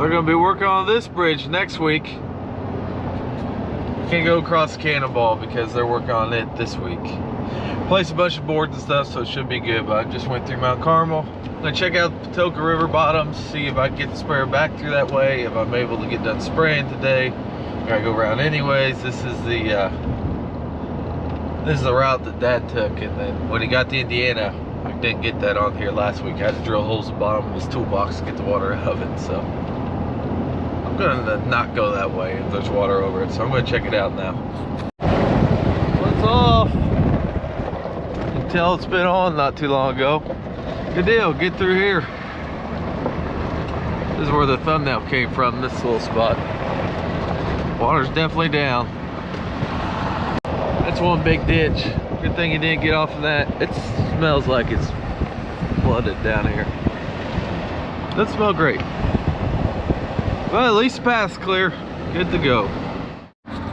We're gonna be working on this bridge next week. Can't go across Cannonball because they're working on it this week. Placed a bunch of boards and stuff, so it should be good. But I just went through Mount Carmel. I'm gonna check out the Patoka River bottoms, see if I can get the sprayer back through that way. If I'm able to get done spraying today, I gotta go around anyways. This is the route that Dad took, and then when he got to Indiana, I didn't get that on here last week. I had to drill holes in the bottom of his toolbox to get the water out of it. So I'm gonna not go that way if there's water over it. So I'm gonna check it out now. It's off. You can tell it's been on not too long ago. Good deal, get through here. This is where the thumbnail came from, this little spot. Water's definitely down. That's one big ditch. Good thing you didn't get off of that. It smells like it's flooded down here. Doesn't smell great. Well, at least the path's clear. Good to go.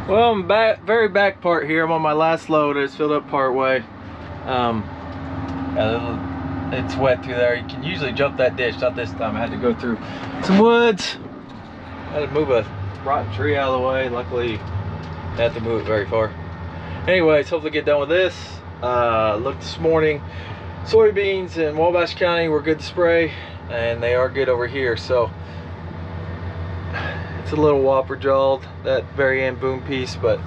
Well, I'm back, very back part here. I'm on my last load. It's filled up part way. It's wet through there. You can usually jump that ditch. Not this time. I had to go through some woods. I had to move a rotten tree out of the way. Luckily, I had to move it very far. Anyways, hopefully get done with this. Looked this morning. Soybeans in Wabash County were good to spray, and they are good over here. So it's a little whopper jawed, that very end boom piece, but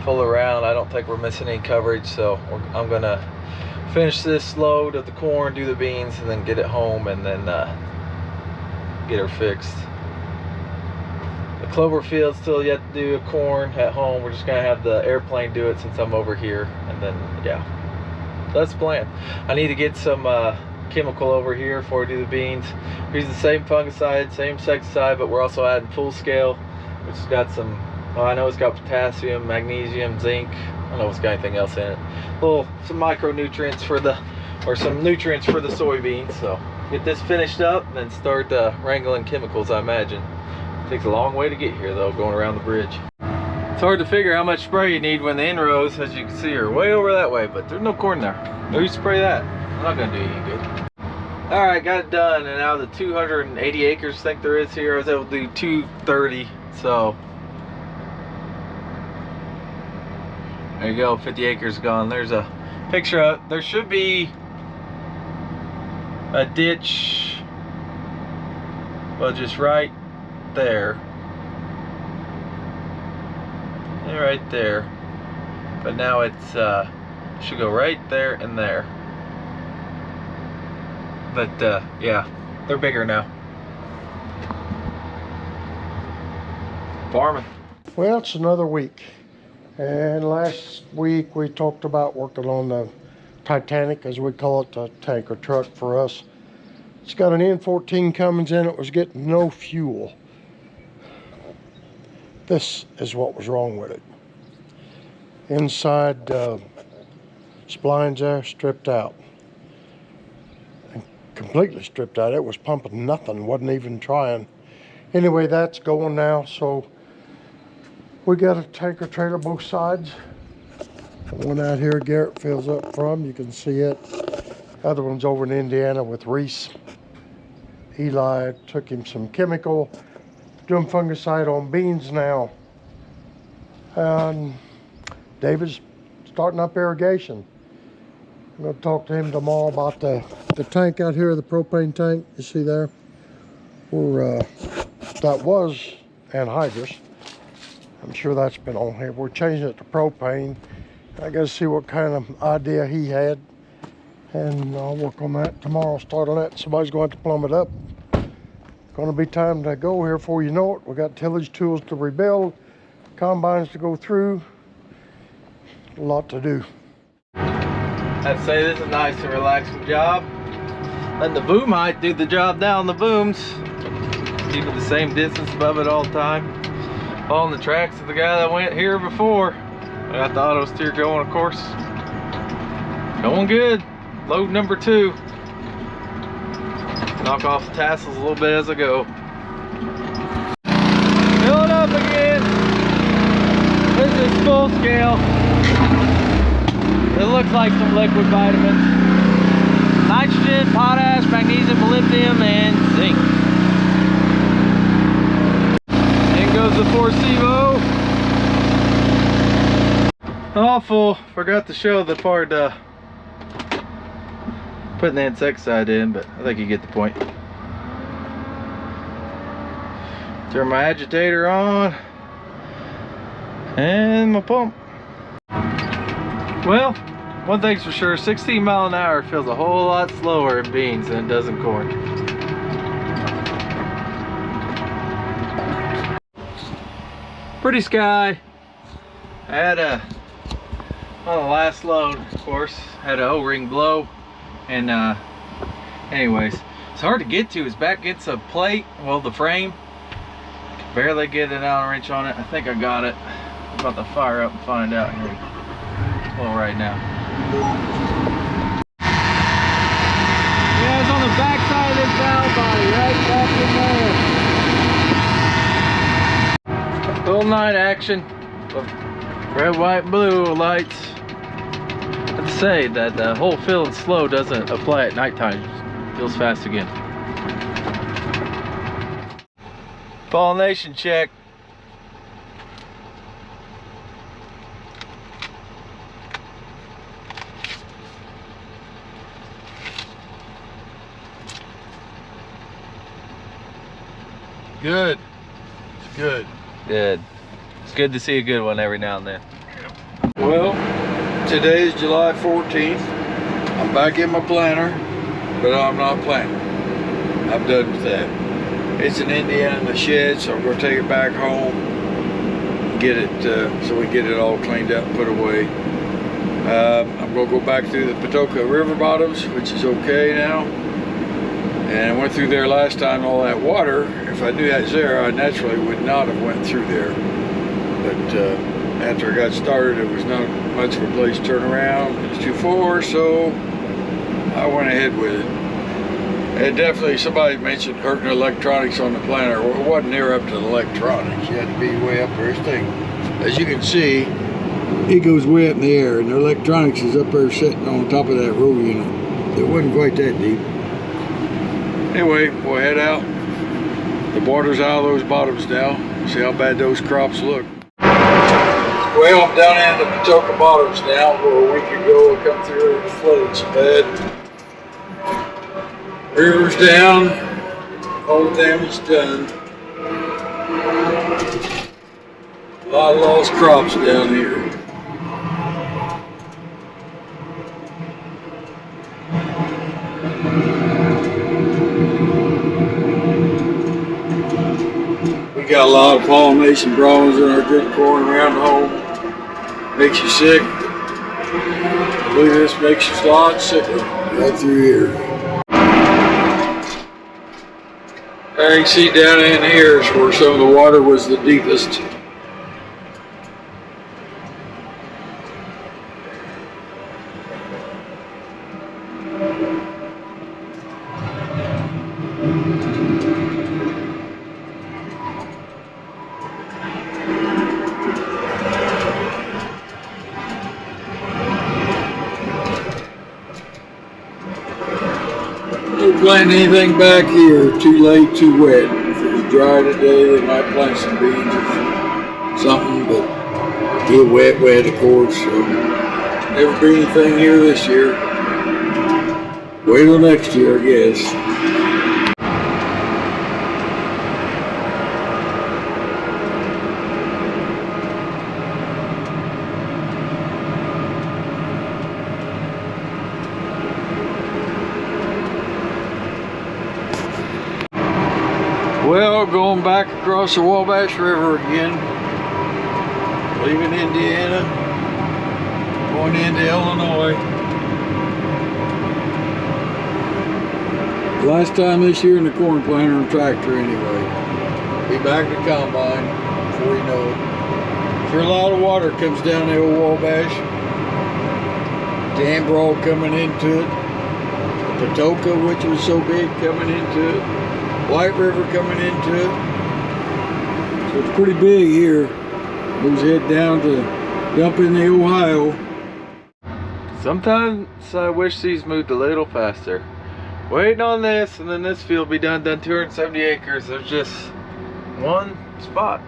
full around. I don't think we're missing any coverage. So I'm gonna finish this load of the corn, do the beans, and then get it home, and then get her fixed. The clover field still yet to do a corn at home. We're just gonna have the airplane do it since I'm over here, and then yeah, that's the plan. I need to get some chemical over here before I do the beans. We're using the same fungicide, same insecticide, but we're also adding full scale, which has got some, I know it's got potassium, magnesium, zinc. I don't know if it's got anything else in it. Some micronutrients for the, or some nutrients for the soybeans. So get this finished up and then start wrangling chemicals, I imagine. Takes a long way to get here though, going around the bridge. It's hard to figure how much spray you need when the inrows, as you can see, are way over that way, but there's no corn there. No use to spray that. I'm not gonna do you any good. All right, got it done, and out of the 280 acres I think there is here, I was able to do 230, so there you go, 50 acres gone. There's a picture of, there should be a ditch, well, just right there. Yeah, right there. But now it's, should go right there and there. But yeah, they're bigger now. Farming. Well, it's another week. And last week we talked about working on the Titanic, as we call it, the tanker truck for us. It's got an N14 Cummins in it, was getting no fuel. This is what was wrong with it. Inside splines there, stripped out. And completely stripped out. It was pumping nothing, wasn't even trying. Anyway, that's going now, so we got a tanker trailer both sides. The one out here Garrett fills up from, you can see it. Other one's over in Indiana with Reese. Eli took him some chemical, doing fungicide on beans now. And David's starting up irrigation. I'm going to talk to him tomorrow about the tank out here, the propane tank. You see there? That was anhydrous. I'm sure that's been on here. We're changing it to propane. I got to see what kind of idea he had, and I'll work on that tomorrow. Start on that. Somebody's going to plumb it up. Going to be time to go here before you know it. We got tillage tools to rebuild, combines to go through. A lot to do. I'd say this is a nice and relaxing job. Letting the boom height do the job down the booms. Keeping the same distance above it all the time. Following the tracks of the guy that went here before. I got the auto steer going, of course. Going good. Load number 2. Knock off the tassels a little bit as I go. Fill it up again. This is full scale. It looks like some liquid vitamins. Nitrogen, potash, magnesium, molybdenum, and zinc. goes the Forcevo. Awful, forgot to show the part putting the insecticide in, but I think you get the point. Turn my agitator on and my pump. Well, one thing's for sure, 16 mile an hour feels a whole lot slower in beans than it does in corn. Pretty sky. I had on the last load, of course, had an O-ring blow, and anyways, it's hard to get to. It's back against a plate, well, the frame. Can barely get an Allen wrench on it. I think I got it. I'm about to fire up and find out here. Well, right now. Yeah, it's on the back side of this valve body, right back in there. Little night action. Red, white, blue lights. I have to say that the whole feeling slow doesn't apply at nighttime. It feels fast again. Pollination check. Good. It's good. Good. It's good to see a good one every now and then. Well, today is July 14th. I'm back in my planter, but I'm not planting. I'm done with that. It's an Indiana in the shed, so I'm going to take it back home, get it so we get it all cleaned up and put away. I'm going to go back through the Patoka river bottoms, which is okay now. And I went through there last time, all that water. If I knew that's there, I naturally would not have went through there. But after I got started, it was not much of a place to turn around. It was too far, so I went ahead with it. And definitely, somebody mentioned hurting the electronics on the planter. Well, it wasn't near up to the electronics. You had to be way up there. This thing, as you can see, it goes way up in the air, and the electronics is up there sitting on top of that row unit. It wasn't quite that deep. Anyway, we'll head out. The water's out of those bottoms now. See how bad those crops look. Well, I'm down in the Patoka bottoms now, where a week ago I come through and flooded some bad. River's down, all the damage done. A lot of lost crops down here. We got a lot of pollination problems in our good corn around home. Makes you sick. I believe this makes you a lot sicker right through here. I can see down in here is where some of the water was the deepest. Don't plant anything back here too late, too wet. If it's dry today, they might plant some beans or something, but get wet, of course. So never be anything here this year. Wait till next year, I guess. Well, going back across the Wabash River again, leaving Indiana, going into Illinois. Last time this year in the corn planter and tractor anyway. Be back to combine before you know it. Sure, a lot of water comes down the old Wabash. Tambrol coming into it. The Patoka, which was so big, coming into it. White River coming into it. So it's pretty big here. Moves head down to dump in the Ohio. Sometimes I wish these moved a little faster. Waiting on this, and then this field will be done 270 acres. There's just one spot.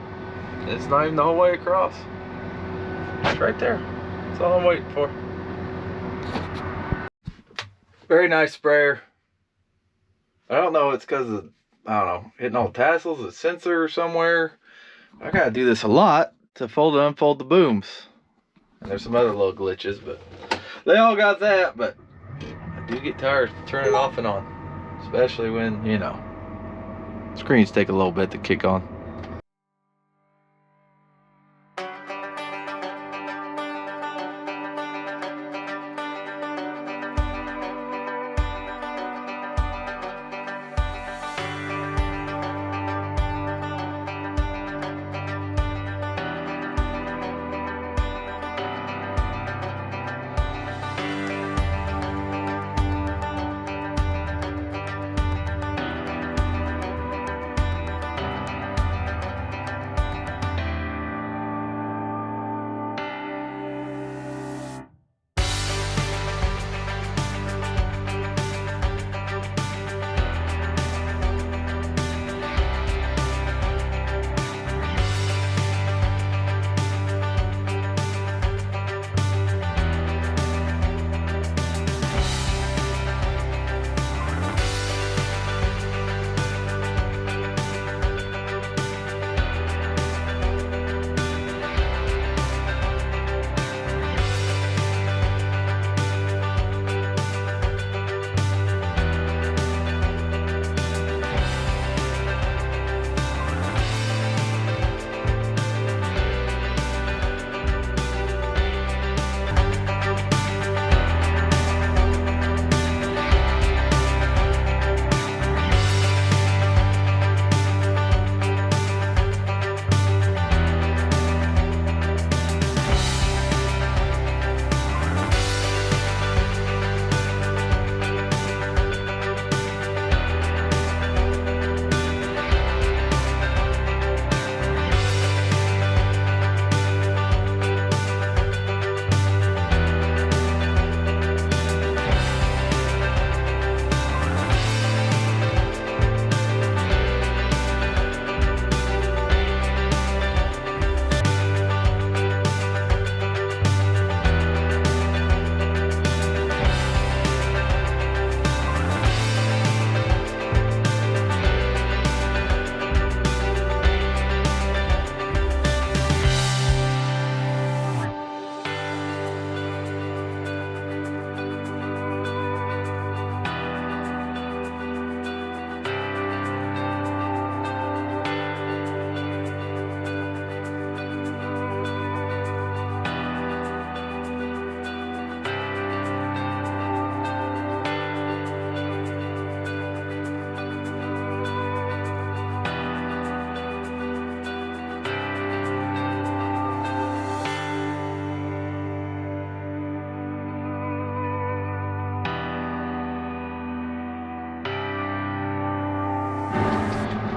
It's not even the whole way across. It's right there. That's all I'm waiting for. Very nice sprayer. I don't know, it's because of, I don't know, hitting all the tassels, a sensor somewhere. I gotta do this a lot to fold and unfold the booms. And there's some other little glitches, but they all got that, but I do get tired of turning it off and on. Especially when, you know, screens take a little bit to kick on.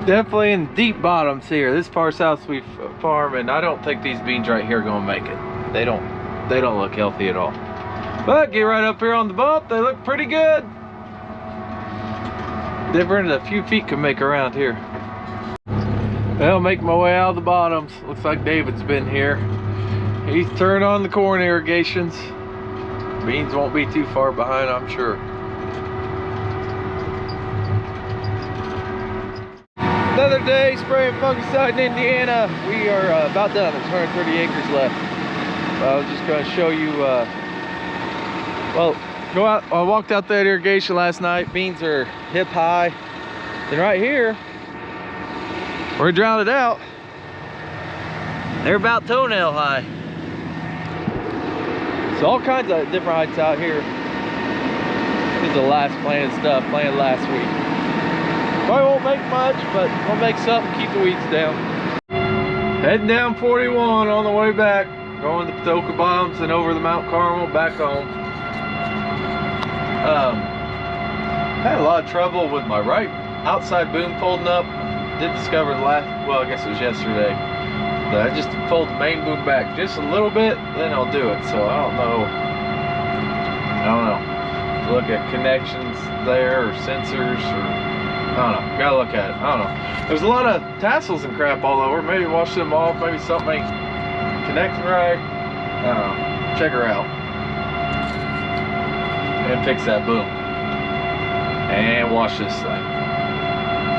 Definitely in deep bottoms here. This part's South Sweet Farm, and I don't think these beans right here are gonna make it. They don't look healthy at all. But get right up here on the bump, they look pretty good. Different than a few feet can make around here. Well, make my way out of the bottoms. Looks like David's been here. He's turned on the corn irrigations. Beans won't be too far behind, I'm sure. Another day spraying fungicide in Indiana. We are about done. There's 130 acres left. I was just going to show you, well, go out. I walked out that irrigation last night. Beans are hip high. Then right here, where we drowned it out, they're about toenail high. So all kinds of different heights out here. This is the last planted stuff, planted last week. Probably won't make much, but we'll make something, keep the weeds down. Heading down 41 on the way back, going to Patoka Bottoms and over the Mount Carmel, back home. Had a lot of trouble with my right outside boom folding up. Did discover the last, well, I guess it was yesterday, that I just fold the main boom back just a little bit, then I'll do it. So I don't know. Look at connections there or sensors or I don't know. Gotta look at it. I don't know. There's a lot of tassels and crap all over. Maybe wash them off. Maybe something ain't connecting right. I don't know. Check her out. And fix that boom. And wash this thing.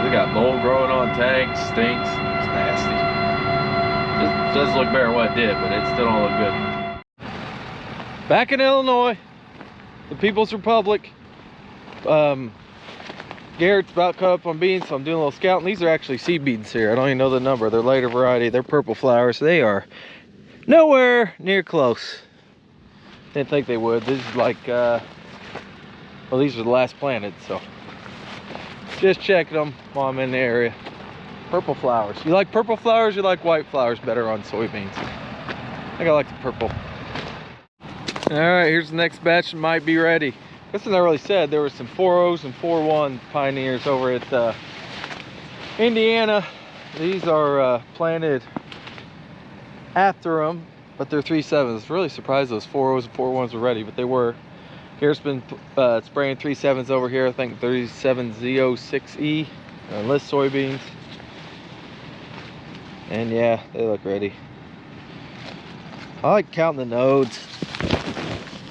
We got mold growing on tanks. Stinks. It's nasty. It does look better than what it did, but it still don't look good. Back in Illinois, the People's Republic. Garrett's about caught up on beans, so I'm doing a little scouting. These are actually seed beans here. I don't even know the number. They're later variety. They're purple flowers. They are nowhere near close. Didn't think they would. This is like, well, these are the last planted, so just checking them while I'm in the area. Purple flowers. You like purple flowers? You like white flowers better on soybeans? I think I like the purple. All right, here's the next batch that might be ready. This is I really said. There were some 4.0s and 4.1 pioneers over at Indiana. These are planted after them, but they're 3.7s. Really surprised those 4.0s and 4.1s were ready, but they were. Here's been spraying 3.7s over here. I think 37Z06E list soybeans. And yeah, they look ready. I like counting the nodes.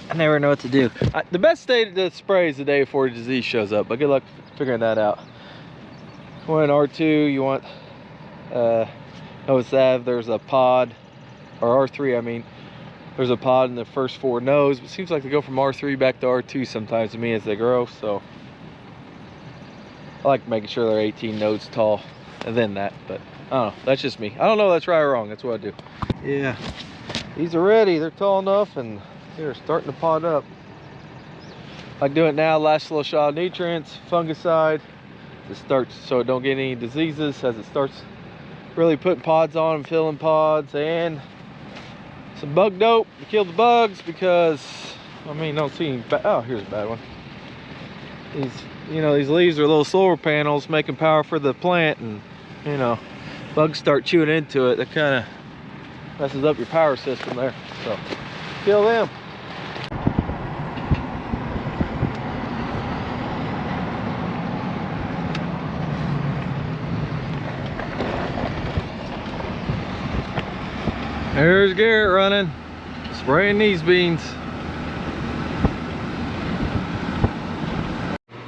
I never know what to do. The best day to spray is the day before disease shows up, but good luck figuring that out. When R2, you want notice that there's a pod, or R3 I mean, there's a pod in the first 4 nodes, but it seems like they go from R3 back to R2 sometimes to me as they grow, so I like making sure they're 18 nodes tall and then that, but I don't know, that's just me. I don't know if that's right or wrong, that's what I do. Yeah, these are ready, they're tall enough and they're starting to pod up. I do it now, last little shot of nutrients, fungicide, to start so it don't get any diseases as it starts really putting pods on them, filling pods, and some bug dope to kill the bugs because, I mean, don't see any oh, here's a bad one. These, you know, these leaves are little solar panels making power for the plant, and, you know, bugs start chewing into it. That kind of messes up your power system there, so kill them. There's Garrett running, spraying these beans.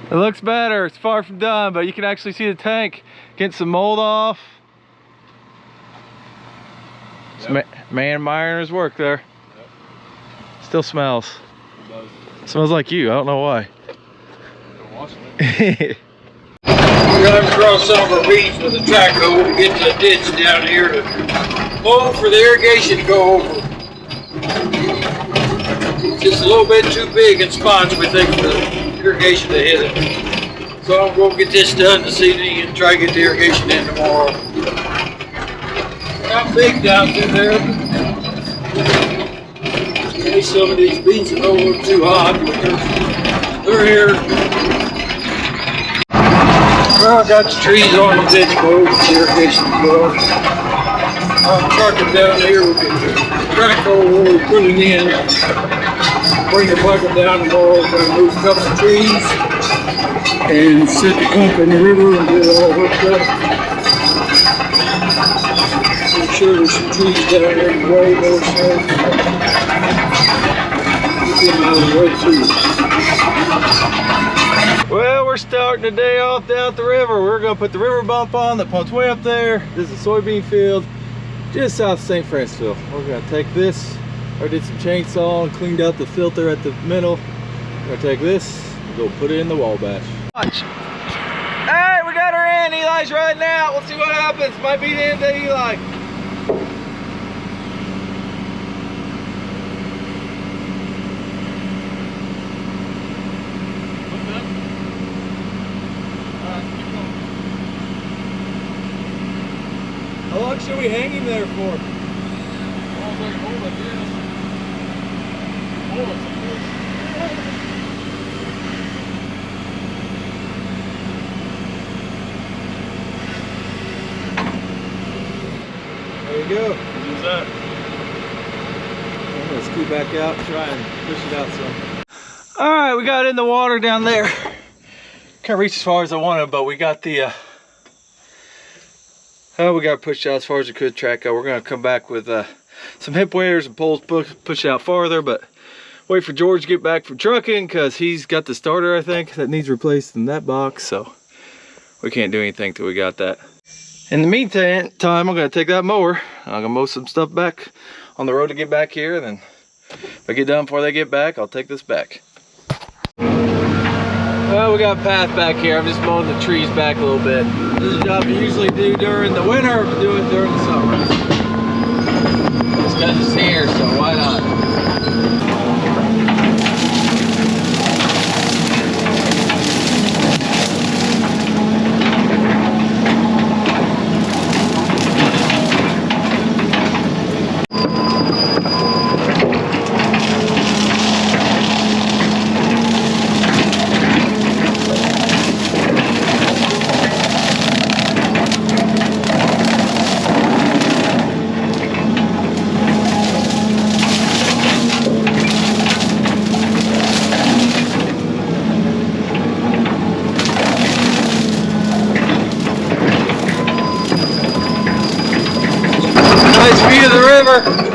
It looks better, it's far from done, but you can actually see the tank getting some mold off. Yep. Man admiring his work there. Yep. Still smells. Smells like you, I don't know why. We're going to cross some of our beans with a track hoe to get to the ditch down here to mow for the irrigation to go over. It's just a little bit too big in spots, we think, for the irrigation to hit it. So I'm going to get this done this evening and try to get the irrigation in tomorrow. Not big down through there. Maybe some of these beans are a little too hot, but they're here. Well, I got the trees on the ditch mowed, the irrigation mowed. I'm trucking down here with the track hole we put it in. Bring the bucket down tomorrow, going to move a couple of trees and set the pump in the river and get it all hooked up. Make sure there's some trees down there in the way, more so. Get them out of the way too. Well, we're starting the day off down at the river. We're gonna put the river bump on that pumps way up there. This is a soybean field just south of St. Francisville. We're gonna take this. I did some chainsaw and cleaned out the filter at the middle. We're gonna take this and go put it in the Wabash. Watch. All right, we got her in. Eli's riding out. We'll see what happens. Might be the end of Eli. How long should we hang him there for? There you go. What's that? I'm gonna scoot back out and try and push it out some. All right, we got it in the water down there. can't reach as far as I wanted, but we got the we got pushed out as far as we could track out. We're gonna come back with some hip waders and poles, push it out farther, but wait for George to get back from trucking because he's got the starter, I think, that needs replaced in that box, so we can't do anything till we got that. In the meantime, I'm gonna take that mower, I'm gonna mow some stuff back on the road to get back here, and then if I get done before they get back, I'll take this back. Well, we got a path back here. I'm just mowing the trees back a little bit. This is a job you usually do during the winter, but do it during the summer. This guy's just here, so why not?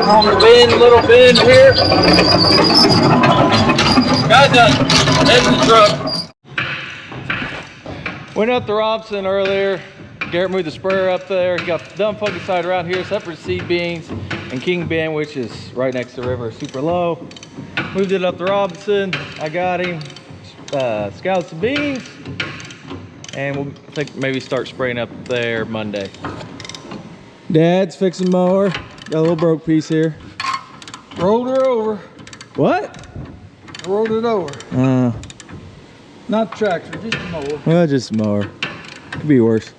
On the bend, little bend here. Got done. There's the truck. Went up to Robson earlier. Garrett moved the sprayer up there. He got done fungicide around here, except for seed beans and king bean, which is right next to the river, super low. Moved it up to Robinson. I got him. Scouted some beans, and we'll think maybe start spraying up there Monday. Dad's fixing mower. Got a little broke piece here. Rolled her over. What? I rolled it over. Not tractor, just a mower. Well, just a mower. Could be worse.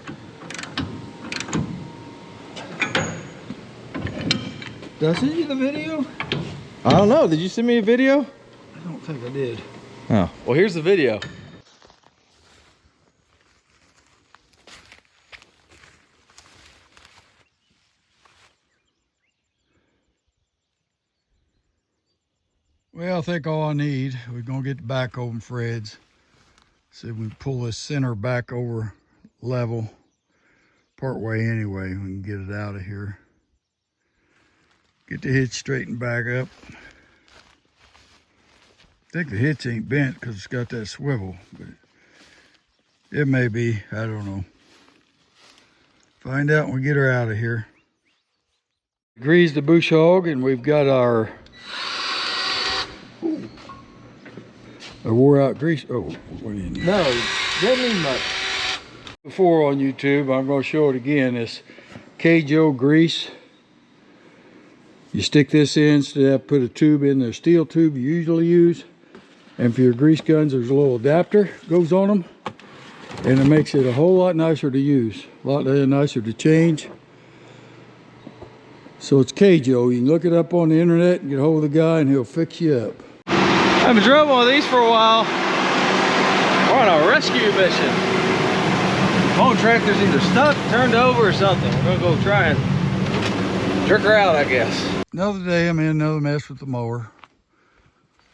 Did I send you the video? I don't know. Did you send me a video? I don't think I did. Oh. Well, here's the video. Well, I think all I need, we're gonna get the back over Fred's. See if we can pull this center back over level part way anyway. We can get it out of here. Get the hitch straightened back up. I think the hitch ain't bent because it's got that swivel, but it may be, I don't know. Find out when we get her out of here. Greased the bush hog, and we've got our wore out grease. Oh, what do you need? No, doesn't need much. Before on YouTube, I'm going to show it again. This KJO grease. You stick this in instead of put a tube in, the steel tube you usually use. And for your grease guns, there's a little adapter goes on them, and it makes it a whole lot nicer to use, a lot nicer to change. So it's KJO. You can look it up on the internet and get a hold of the guy, and he'll fix you up. I haven't drove one of these for a while. We're on a rescue mission. Phone tractor's either stuck, turned over, or something. We're gonna go try and jerk her out, I guess. Another day, I'm in another mess with the mower.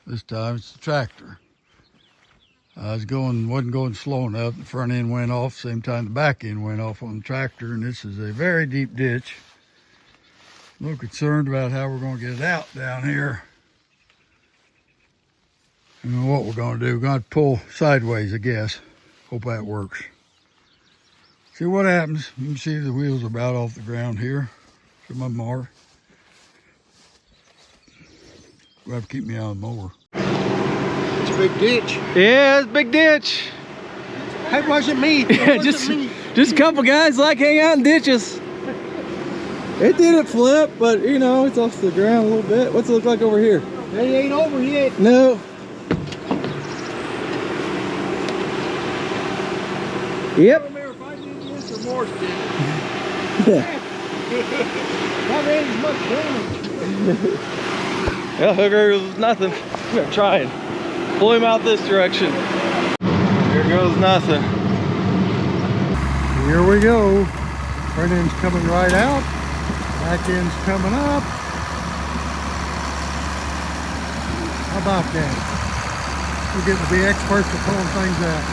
This time it's the tractor. Wasn't going slow enough. The front end went off, same time the back end went off on the tractor, and this is a very deep ditch. A little concerned about how we're gonna get it out down here. And what we're gonna do, we're gonna pull sideways, I guess. Hope that works. See what happens. You can see the wheels are about off the ground here. Some of them are. We'll have to keep me out of the mower. It's a big ditch. Yeah, it's a big ditch. It wasn't me. Just a couple guys like hang out in ditches. It didn't flip, but you know, it's off the ground a little bit. What's it look like over here? They ain't over yet. No. Yep. If I did this or more did. Yeah. Not really as much damage. Yeah, hooker was nothing. I'm gonna try and pull him out this direction. Here goes nothing. Here we go. Front end's coming right out. Back end's coming up. How about that? We're getting to be experts at pulling things out.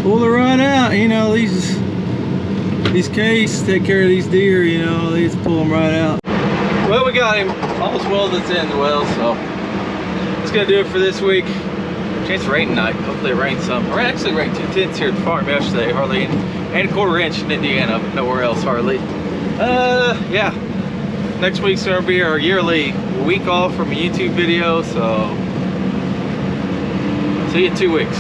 pull the rod out. You know, these cases take care of these deer, you know, they just pull them right out. Well, we got him almost welded in well, so that's gonna do it for this week. Chance of rain tonight. Hopefully it rains some. Or actually it rained 2/10 here at the farm yesterday, hardly any, and 1/4 inch in Indiana, but nowhere else hardly. Yeah. Next week's gonna be our yearly week off from a YouTube video, so see you in 2 weeks.